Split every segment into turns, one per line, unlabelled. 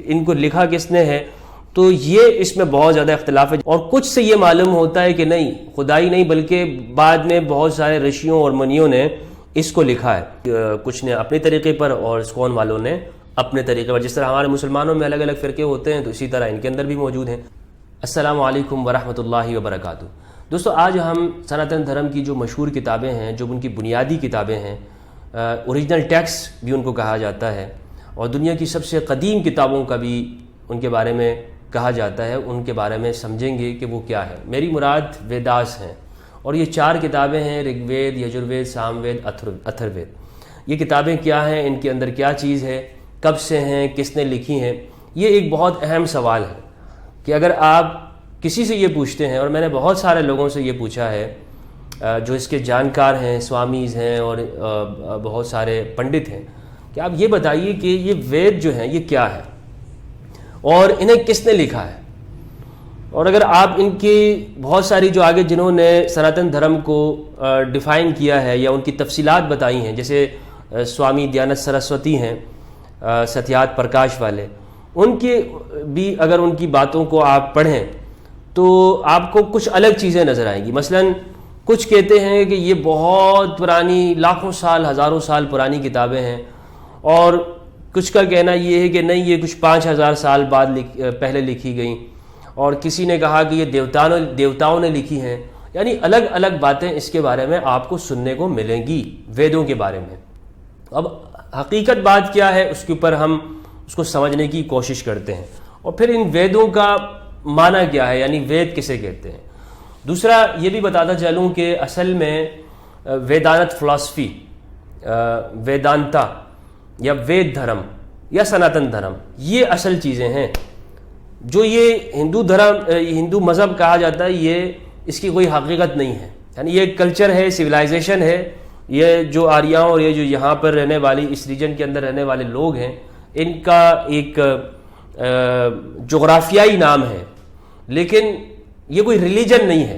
ان کو لکھا کس نے ہے، تو یہ اس میں بہت زیادہ اختلاف ہے، اور کچھ سے یہ معلوم ہوتا ہے کہ نہیں، خدائی نہیں بلکہ بعد میں بہت سارے رشیوں اور منیوں نے اس کو لکھا ہے، کچھ نے اپنے طریقے پر اور اسکون والوں نے اپنے طریقے پر. جس طرح ہمارے مسلمانوں میں الگ الگ فرقے ہوتے ہیں تو اسی طرح ان کے اندر بھی موجود ہیں. السلام علیکم ورحمۃ اللہ وبرکاتہ. دوستو، آج ہم سناتن دھرم کی جو مشہور کتابیں ہیں، جو ان کی بنیادی کتابیں ہیں، اوریجنل ٹیکسٹ بھی ان کو کہا جاتا ہے، اور دنیا کی سب سے قدیم کتابوں کا بھی ان کے بارے میں کہا جاتا ہے، ان کے بارے میں سمجھیں گے کہ وہ کیا ہے. میری مراد ویداس ہیں، اور یہ 4 کتابیں ہیں: رگ وید، یجروید، سام وید، اتھر وید. یہ کتابیں کیا ہیں، ان کے اندر کیا چیز ہے، کب سے ہیں، کس نے لکھی ہیں؟ یہ ایک بہت اہم سوال ہے کہ اگر آپ کسی سے یہ پوچھتے ہیں، اور میں نے بہت سارے لوگوں سے یہ پوچھا ہے جو اس کے جانکار ہیں، سوامیز ہیں اور بہت سارے پنڈت ہیں، کہ آپ یہ بتائیے کہ یہ وید جو ہیں یہ کیا ہے اور انہیں کس نے لکھا ہے. اور اگر آپ ان کی بہت ساری جو آگے جنہوں نے سناتن دھرم کو ڈیفائن کیا ہے یا ان کی تفصیلات بتائی ہیں، جیسے سوامی دیانت سرسوتی ہیں، ستیات پرکاش والے، ان کے بھی اگر ان کی باتوں کو آپ پڑھیں تو آپ کو کچھ الگ چیزیں نظر آئیں گی. مثلا کچھ کہتے ہیں کہ یہ بہت پرانی، لاکھوں سال، ہزاروں سال پرانی کتابیں ہیں، اور کچھ کا کہنا یہ ہے کہ نہیں، یہ کچھ 5000 سال بعد پہلے لکھی گئیں، اور کسی نے کہا کہ یہ دیوتاؤں نے لکھی ہیں. یعنی الگ الگ باتیں اس کے بارے میں آپ کو سننے کو ملیں گی ویدوں کے بارے میں. اب حقیقت بات کیا ہے، اس کے اوپر ہم اس کو سمجھنے کی کوشش کرتے ہیں، اور پھر ان ویدوں کا معنی کیا ہے، یعنی وید کسے کہتے ہیں. دوسرا یہ بھی بتاتا چلوں کہ اصل میں ویدانت فلسفی، ویدانتا یا وید دھرم یا سناتن دھرم، یہ اصل چیزیں ہیں. جو یہ ہندو مذہب کہا جاتا ہے، یہ اس کی کوئی حقیقت نہیں ہے. یعنی یہ کلچر ہے، سویلائزیشن ہے. یہ جو آریاؤں اور یہ جو یہاں پر رہنے والی، اس ریجن کے اندر رہنے والے لوگ ہیں، ان کا ایک جغرافیائی نام ہے، لیکن یہ کوئی ریلیجن نہیں ہے.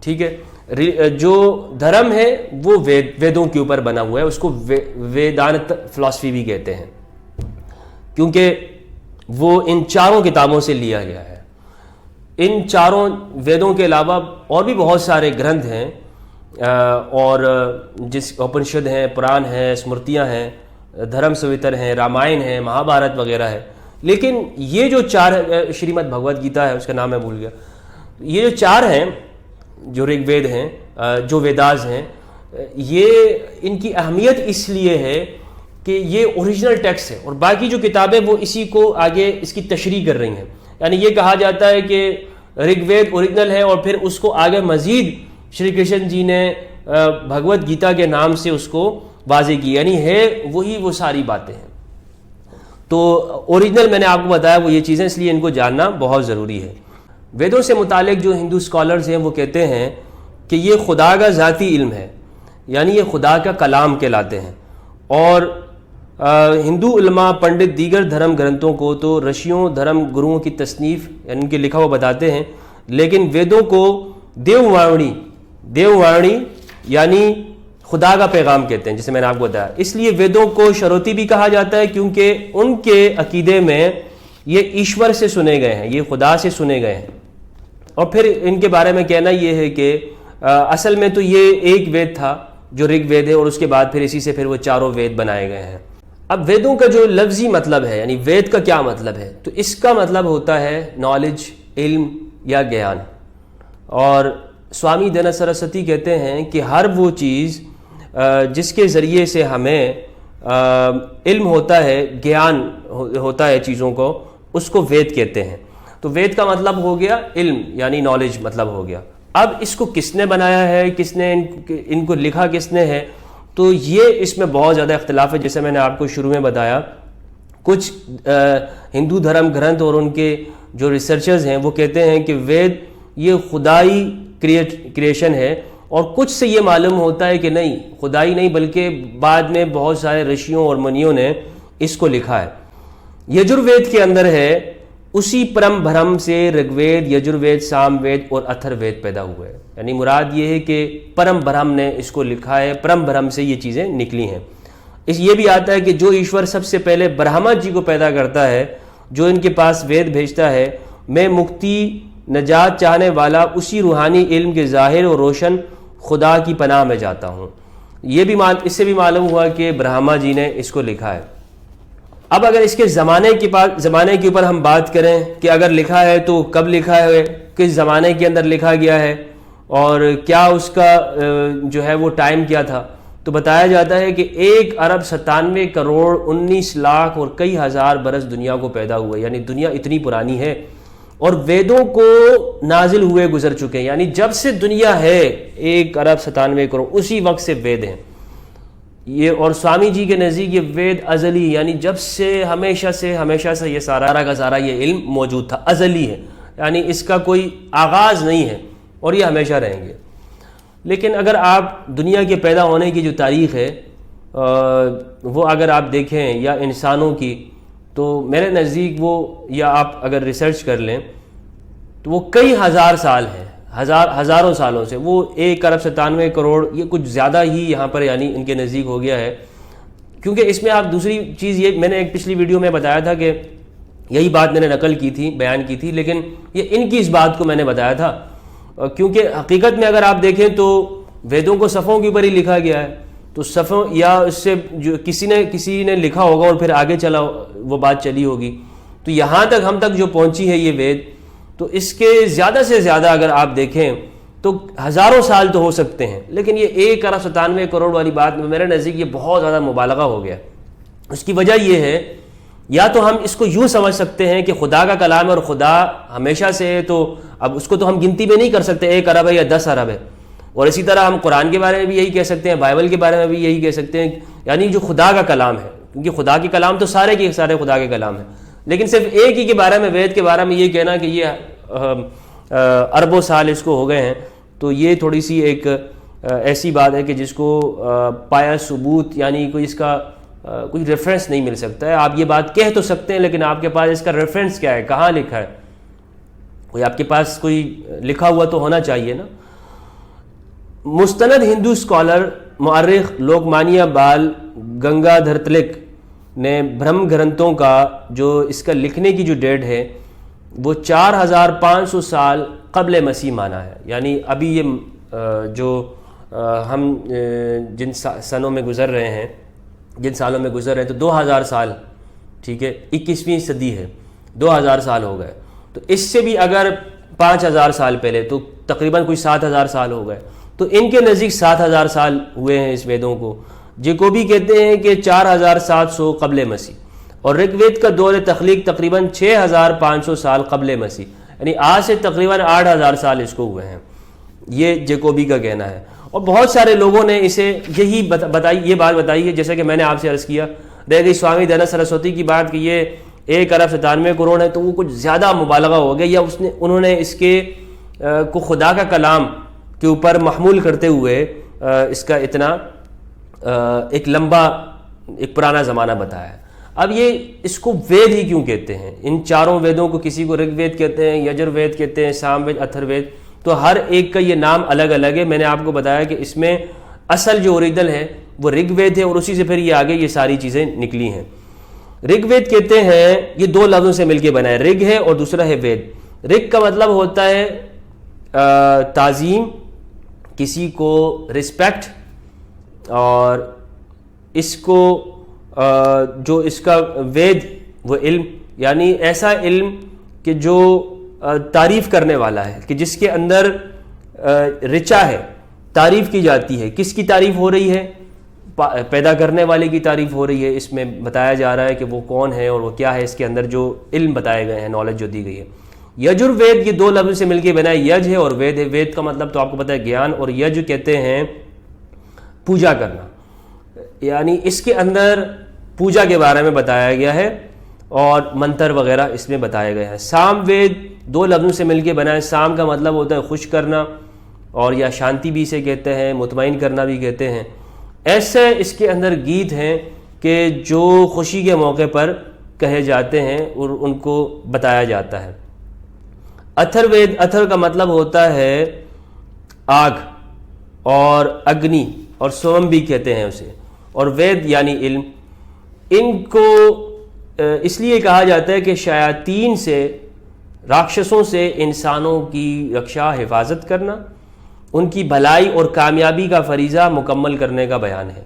ٹھیک ہے، جو دھرم ہے وہ ویدوں کے اوپر بنا ہوا ہے. اس کو ویدانت فلسفی بھی کہتے ہیں، کیونکہ وہ ان 4 کتابوں سے لیا گیا ہے. ان 4 ویدوں کے علاوہ اور بھی بہت سارے گرنتھ ہیں، اور جس اپنشد ہیں، پران ہیں، اسمرتیاں ہیں، دھرم سوتر ہیں، رامائن ہے، مہابھارت وغیرہ ہے. لیکن یہ جو 4 شریمد بھگوت گیتا ہے، اس کا نام میں بھول گیا، یہ جو 4 ہیں، جو رگ وید ہیں، جو ویداز ہیں، یہ ان کی اہمیت اس لیے ہے کہ یہ اوریجنل ٹیکسٹ ہے، اور باقی جو کتابیں وہ اسی کو آگے اس کی تشریح کر رہی ہیں. یعنی یہ کہا جاتا ہے کہ رگ وید اوریجنل ہے، اور پھر اس کو آگے مزید شری کرشن جی نے بھگوت گیتا کے نام سے اس کو واضح کی. یعنی ہے وہی وہ ساری باتیں ہیں. تو اوریجنل میں نے آپ کو بتایا وہ یہ چیزیں، اس لیے ان کو جاننا بہت ضروری ہے. ویدوں سے متعلق جو ہندو اسکالرز ہیں وہ کہتے ہیں کہ یہ خدا کا ذاتی علم ہے، یعنی یہ خدا کا کلام کہلاتے ہیں. اور ہندو علماء، پنڈت دیگر دھرم گرنتھوں کو تو رشیوں، دھرم گروؤں کی تصنیف یعنی ان کے لکھا ہوا بتاتے ہیں، لیکن ویدوں کو دیو وارنی یعنی خدا کا پیغام کہتے ہیں، جسے میں نے آپ کو بتایا. اس لیے ویدوں کو شروتی بھی کہا جاتا ہے، کیونکہ ان کے عقیدے میں یہ ایشور سے سنے گئے ہیں، یہ خدا سے سنے گئے ہیں. اور پھر ان کے بارے میں کہنا یہ ہے کہ اصل میں تو یہ ایک وید تھا جو رگ وید ہے، اور اس کے بعد پھر اسی سے پھر وہ 4 وید بنائے گئے ہیں. اب ویدوں کا جو لفظی مطلب ہے، یعنی وید کا کیا مطلب ہے، تو اس کا مطلب ہوتا ہے نالج، علم یا گیان. اور سوامی دیانت سرسوتی کہتے ہیں کہ ہر وہ چیز جس کے ذریعے سے ہمیں علم ہوتا ہے، گیان ہوتا ہے چیزوں کو، اس کو وید کہتے ہیں. تو وید کا مطلب ہو گیا علم، یعنی نالج مطلب ہو گیا. اب اس کو کس نے بنایا ہے، کس نے ان کو لکھا کس نے ہے، تو یہ اس میں بہت زیادہ اختلاف ہے. جیسے میں نے آپ کو شروع میں بتایا، کچھ ہندو دھرم گرنتھ اور ان کے جو ریسرچرز ہیں وہ کہتے ہیں کہ وید یہ خدائی کریشن ہے، اور کچھ سے یہ معلوم ہوتا ہے کہ نہیں، خدائی نہیں بلکہ بعد میں بہت سارے رشیوں اور منیوں نے اس کو لکھا ہے. یجروید کے اندر ہے، اسی پرم بھرم سے رگ وید، یجروید، سام وید اور اتھر وید پیدا ہوئے. یعنی مراد یہ ہے کہ پرم برہم نے اس کو لکھا ہے، پرم برہم سے یہ چیزیں نکلی ہیں. یہ بھی آتا ہے کہ جو ایشور سب سے پہلے برہما جی کو پیدا کرتا ہے جو ان کے پاس وید بھیجتا ہے، میں مکتی نجات چاہنے والا اسی روحانی علم کے ظاہر اور روشن خدا کی پناہ میں جاتا ہوں۔ یہ بھی اس سے بھی معلوم ہوا کہ برہما جی نے اس کو لکھا ہے۔ اب اگر اس کے زمانے کے اوپر ہم بات کریں کہ اگر لکھا ہے تو کب لکھا ہے، کس زمانے کے اندر لکھا گیا ہے، اور کیا اس کا جو ہے وہ ٹائم کیا تھا، تو بتایا جاتا ہے کہ 1,97,19,00,000 اور کئی ہزار برس دنیا کو پیدا ہوئے، یعنی دنیا اتنی پرانی ہے، اور ویدوں کو نازل ہوئے گزر چکے ہیں، یعنی جب سے دنیا ہے 1,97,00,000,000 اسی وقت سے وید ہیں یہ۔ اور سوامی جی کے نزدیک یہ وید ازلی، یعنی جب سے ہمیشہ سے یہ سارا کا سارا یہ علم موجود تھا، ازلی ہے، یعنی اس کا کوئی آغاز نہیں ہے اور یہ ہمیشہ رہیں گے۔ لیکن اگر آپ دنیا کے پیدا ہونے کی جو تاریخ ہے وہ اگر آپ دیکھیں یا انسانوں کی، تو میرے نزدیک وہ، یا آپ اگر ریسرچ کر لیں تو وہ کئی ہزار سال ہیں، ہزاروں سالوں سے، وہ 1,97,00,000,000 یہ کچھ زیادہ ہی یہاں پر یعنی ان کے نزدیک ہو گیا ہے۔ کیونکہ اس میں آپ دوسری چیز یہ، میں نے ایک پچھلی ویڈیو میں بتایا تھا کہ یہی بات میں نے نقل کی تھی، بیان کی تھی، لیکن یہ ان کی اس بات کو میں نے بتایا تھا، کیونکہ حقیقت میں اگر آپ دیکھیں تو ویدوں کو صفوں کے اوپر ہی لکھا گیا ہے، تو صفوں یا اس سے جو کسی نے لکھا ہوگا اور پھر آگے چلا وہ بات چلی ہوگی، تو یہاں تک ہم تک جو پہنچی ہے یہ وید، تو اس کے زیادہ سے زیادہ اگر آپ دیکھیں تو ہزاروں سال تو ہو سکتے ہیں، لیکن یہ 1,97,00,000,000 والی بات میں میرے نزدیک یہ بہت زیادہ مبالغہ ہو گیا۔ اس کی وجہ یہ ہے، یا تو ہم اس کو یوں سمجھ سکتے ہیں کہ خدا کا کلام ہے اور خدا ہمیشہ سے ہے، تو اب اس کو تو ہم گنتی میں نہیں کر سکتے 1 ارب ہے یا 10 ارب ہے، اور اسی طرح ہم قرآن کے بارے میں بھی یہی کہہ سکتے ہیں، بائبل کے بارے میں بھی یہی کہہ سکتے ہیں، یعنی جو خدا کا کلام ہے، کیونکہ خدا کے کلام تو سارے کے سارے خدا کے کلام ہیں، لیکن صرف ایک ہی کے بارے میں، وید کے بارے میں یہ کہنا کہ یہ اربوں سال اس کو ہو گئے ہیں، تو یہ تھوڑی سی ایک ایسی بات ہے کہ جس کو پایا ثبوت، یعنی کوئی اس کا کوئی ریفرنس نہیں مل سکتا ہے۔ آپ یہ بات کہہ تو سکتے ہیں، لیکن آپ کے پاس اس کا ریفرنس کیا ہے، کہاں لکھا ہے، کوئی آپ کے پاس کوئی لکھا ہوا تو ہونا چاہیے نا۔ مستند ہندو اسکالر مؤرخ لوکمانیا بال گنگادھر تلک نے برہم گرنتھوں کا جو اس کا لکھنے کی جو ڈیٹ ہے وہ 4,500 سال قبل مسیح مانا ہے، یعنی ابھی یہ جو ہم جن سنوں میں گزر رہے ہیں، جن سالوں میں گزر رہے ہیں، تو 2,000 سال، ٹھیک ہے، 21ویں صدی ہے، 2,000 سال ہو گئے، تو اس سے بھی اگر 5,000 سال پہلے، تو تقریباً کوئی 7,000 سال ہو گئے، تو ان کے نزدیک 7,000 سال ہوئے ہیں اس ویدوں کو۔ جیکوبی کہتے ہیں کہ 4,700 قبل مسیح، اور رگ وید کا دور تخلیق تقریباً 6,500 سال قبل مسیح، یعنی آج سے تقریباً 8,000 سال اس کو ہوئے ہیں، یہ جیکوبی کا کہنا ہے۔ اور بہت سارے لوگوں نے اسے یہی یہ بات بتائی ہے، جیسے کہ میں نے آپ سے عرض کیا، رہ گئی سوامی دینت سرسوتی کی بات کہ یہ 1,97,00,000,000 ہے، تو وہ کچھ زیادہ مبالغہ ہو گیا، یا انہوں نے اس کے کو خدا کا کلام کے اوپر محمول کرتے ہوئے اس کا اتنا ایک لمبا ایک پرانا زمانہ بتایا ہے۔ اب یہ اس کو وید ہی کیوں کہتے ہیں؟ ان چاروں ویدوں کو کسی کو رگ وید کہتے ہیں، یجر وید کہتے ہیں، سام وید، اتھر وید، تو ہر ایک کا یہ نام الگ الگ ہے۔ میں نے آپ کو بتایا کہ اس میں اصل جو اوریجنل ہے وہ رگ وید ہے، اور اسی سے پھر یہ آگے یہ ساری چیزیں نکلی ہیں۔ رگ وید کہتے ہیں، یہ 2 لفظوں سے مل کے بنا ہے، رگ ہے اور دوسرا ہے وید۔ رگ کا مطلب ہوتا ہے تعظیم، کسی کو رسپیکٹ، اور اس کو جو اس کا وید وہ علم، یعنی ایسا علم کہ جو تعریف کرنے والا ہے، کہ جس کے اندر رچا ہے، تعریف کی جاتی ہے۔ کس کی تعریف ہو رہی ہے؟ پیدا کرنے والے کی تعریف ہو رہی ہے۔ اس میں بتایا جا رہا ہے کہ وہ کون ہے اور وہ کیا ہے، اس کے اندر جو علم بتائے گئے ہیں، نالج جو دی گئی ہے۔ یجر وید یہ 2 لفظ سے مل کے بنا ہے، یج ہے اور وید ہے۔ وید کا مطلب تو آپ کو پتہ ہے گیان، اور یج کہتے ہیں پوجا کرنا، یعنی اس کے اندر پوجا کے بارے میں بتایا گیا ہے اور منتر وغیرہ اس میں بتائے گئے ہیں۔ سام وید 2 لفظوں سے مل کے بنا ہے۔ سام کا مطلب ہوتا ہے خوش کرنا، اور یا شانتی بھی اسے کہتے ہیں، مطمئن کرنا بھی کہتے ہیں۔ ایسے اس کے اندر گیت ہیں کہ جو خوشی کے موقع پر کہے جاتے ہیں اور ان کو بتایا جاتا ہے۔ اتھر وید، اتھر کا مطلب ہوتا ہے آگ اور اگنی، اور سوم بھی کہتے ہیں اسے، اور وید یعنی علم۔ ان کو اس لیے کہا جاتا ہے کہ شیاطین سے، راکشسوں سے انسانوں کی رکشا، حفاظت کرنا، ان کی بھلائی اور کامیابی کا فریضہ مکمل کرنے کا بیان ہے،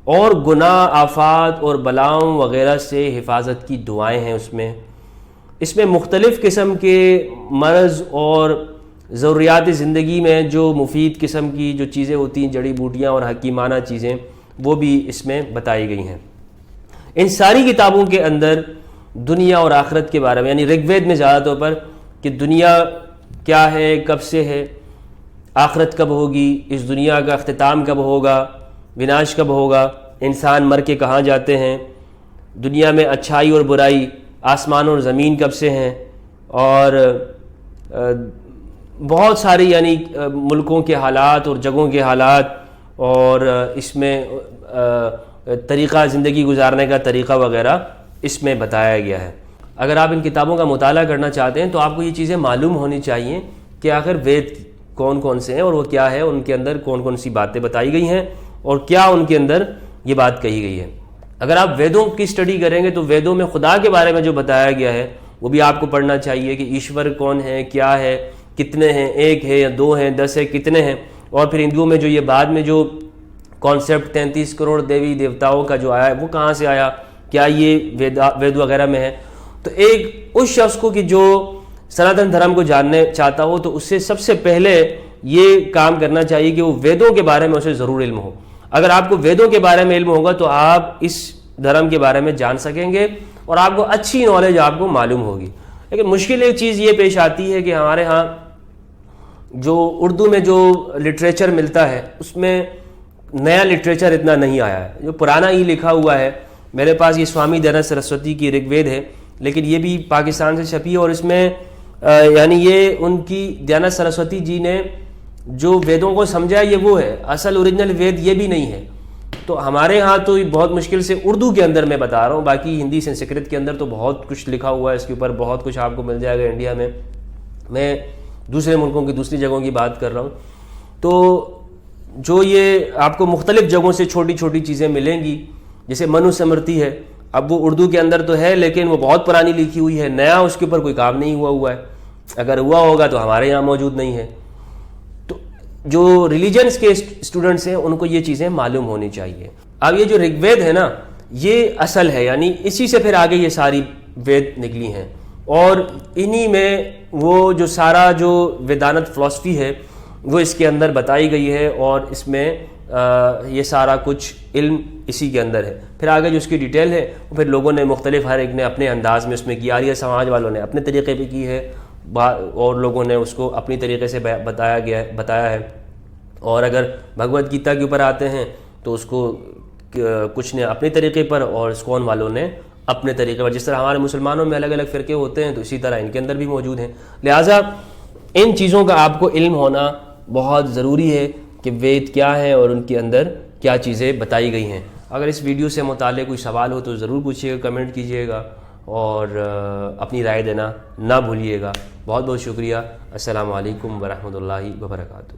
اور گناہ، آفات اور بلاؤں وغیرہ سے حفاظت کی دعائیں ہیں اس میں مختلف قسم کے مرض اور ضروریات زندگی میں جو مفید قسم کی جو چیزیں ہوتی ہیں، جڑی بوٹیاں اور حکیمانہ چیزیں، وہ بھی اس میں بتائی گئی ہیں۔ ان ساری کتابوں کے اندر دنیا اور آخرت کے بارے میں، یعنی رگ وید میں زیادہ طور پر، کہ دنیا کیا ہے، کب سے ہے، آخرت کب ہوگی، اس دنیا کا اختتام کب ہوگا، وناش کب ہوگا، انسان مر کے کہاں جاتے ہیں، دنیا میں اچھائی اور برائی، آسمان اور زمین کب سے ہیں، اور بہت ساری یعنی ملکوں کے حالات اور جگہوں کے حالات، اور اس میں طریقہ زندگی گزارنے کا طریقہ وغیرہ اس میں بتایا گیا ہے۔ اگر آپ ان کتابوں کا مطالعہ کرنا چاہتے ہیں تو آپ کو یہ چیزیں معلوم ہونی چاہیے کہ آخر وید کون کون سے ہیں اور وہ کیا ہے، ان کے اندر کون کون سی باتیں بتائی گئی ہیں اور کیا ان کے اندر یہ بات کہی گئی ہے۔ اگر آپ ویدوں کی اسٹڈی کریں گے تو ویدوں میں خدا کے بارے میں جو بتایا گیا ہے وہ بھی آپ کو پڑھنا چاہیے کہ ایشور کون ہے، کیا ہے، کتنے ہیں، ایک ہے یا دو ہیں، 10 ہے، کتنے ہیں۔ اور پھر ہندوؤں میں جو یہ بعد میں جو کانسیپٹ 33 کروڑ دیوی دیوتاؤں کا جو آیا ہے وہ کہاں سے آیا، کیا یہ وید وغیرہ میں ہے۔ تو ایک اس شخص کو کہ جو سناتن دھرم کو جاننے چاہتا ہو تو اس سے سب سے پہلے یہ کام کرنا چاہیے کہ وہ ویدوں کے بارے میں اسے ضرور علم ہو۔ اگر آپ کو ویدوں کے بارے میں علم ہوگا تو آپ اس دھرم کے بارے میں جان سکیں گے اور آپ کو اچھی نالج آپ کو معلوم ہوگی۔ لیکن مشکل ایک چیز یہ پیش آتی ہے کہ ہمارے ہاں جو اردو میں جو لٹریچر ملتا ہے اس میں نیا لٹریچر اتنا نہیں آیا ہے، جو پرانا ہی لکھا ہوا ہے۔ میرے پاس یہ سوامی دیانند سرسوتی کی رگ وید ہے، لیکن یہ بھی پاکستان سے چھپی ہے، اور اس میں یعنی یہ ان کی دیانند سرسوتی جی نے جو ویدوں کو سمجھا یہ وہ ہے، اصل اوریجنل وید یہ بھی نہیں ہے۔ تو ہمارے ہاں تو بہت مشکل سے اردو کے اندر میں بتا رہا ہوں، باقی ہندی سنسکرت کے اندر تو بہت کچھ لکھا ہوا ہے، اس کے اوپر بہت کچھ آپ کو مل جائے گا انڈیا میں۔ میں دوسرے ملکوں کی دوسری جگہوں کی بات کر رہا ہوں، تو جو یہ آپ کو مختلف جگہوں سے چھوٹی چھوٹی چیزیں ملیں گی، جیسے منو سمرتی ہے، اب وہ اردو کے اندر تو ہے لیکن وہ بہت پرانی لکھی ہوئی ہے، نیا اس کے اوپر کوئی کام نہیں ہوا ہے، اگر ہوا ہوگا تو ہمارے یہاں موجود نہیں ہے۔ تو جو ریلیجنس کے اسٹوڈنٹس ہیں ان کو یہ چیزیں معلوم ہونی چاہیے۔ اب یہ جو رگ وید ہے نا یہ اصل ہے، یعنی اسی سے پھر آگے یہ ساری وید نکلی ہیں، اور انہی میں وہ جو سارا جو ویدانت فلسفی ہے وہ اس کے اندر بتائی گئی ہے، اور اس میں یہ سارا کچھ علم اسی کے اندر ہے۔ پھر آگے جو اس کی ڈیٹیل ہے وہ پھر لوگوں نے مختلف، ہر ایک نے اپنے انداز میں اس میں کی، آریہ سماج والوں نے اپنے طریقے پہ کی ہے، اور لوگوں نے اس کو اپنی طریقے سے بتایا ہے۔ اور اگر بھگوت گیتا کے اوپر آتے ہیں تو اس کو کچھ نے اپنے طریقے پر اور اسکون والوں نے اپنے طریقے پر، جس طرح ہمارے مسلمانوں میں الگ الگ فرقے ہوتے ہیں تو اسی طرح ان کے اندر بھی موجود ہیں۔ لہٰذا ان چیزوں کا آپ کو علم ہونا بہت ضروری ہے کہ وید کیا ہے اور ان کے اندر کیا چیزیں بتائی گئی ہیں۔ اگر اس ویڈیو سے متعلق کوئی سوال ہو تو ضرور پوچھیے گا، کمنٹ کیجیے گا، اور اپنی رائے دینا نہ بھولیے گا۔ بہت بہت شکریہ۔ السلام علیکم ورحمۃ اللہ وبرکاتہ۔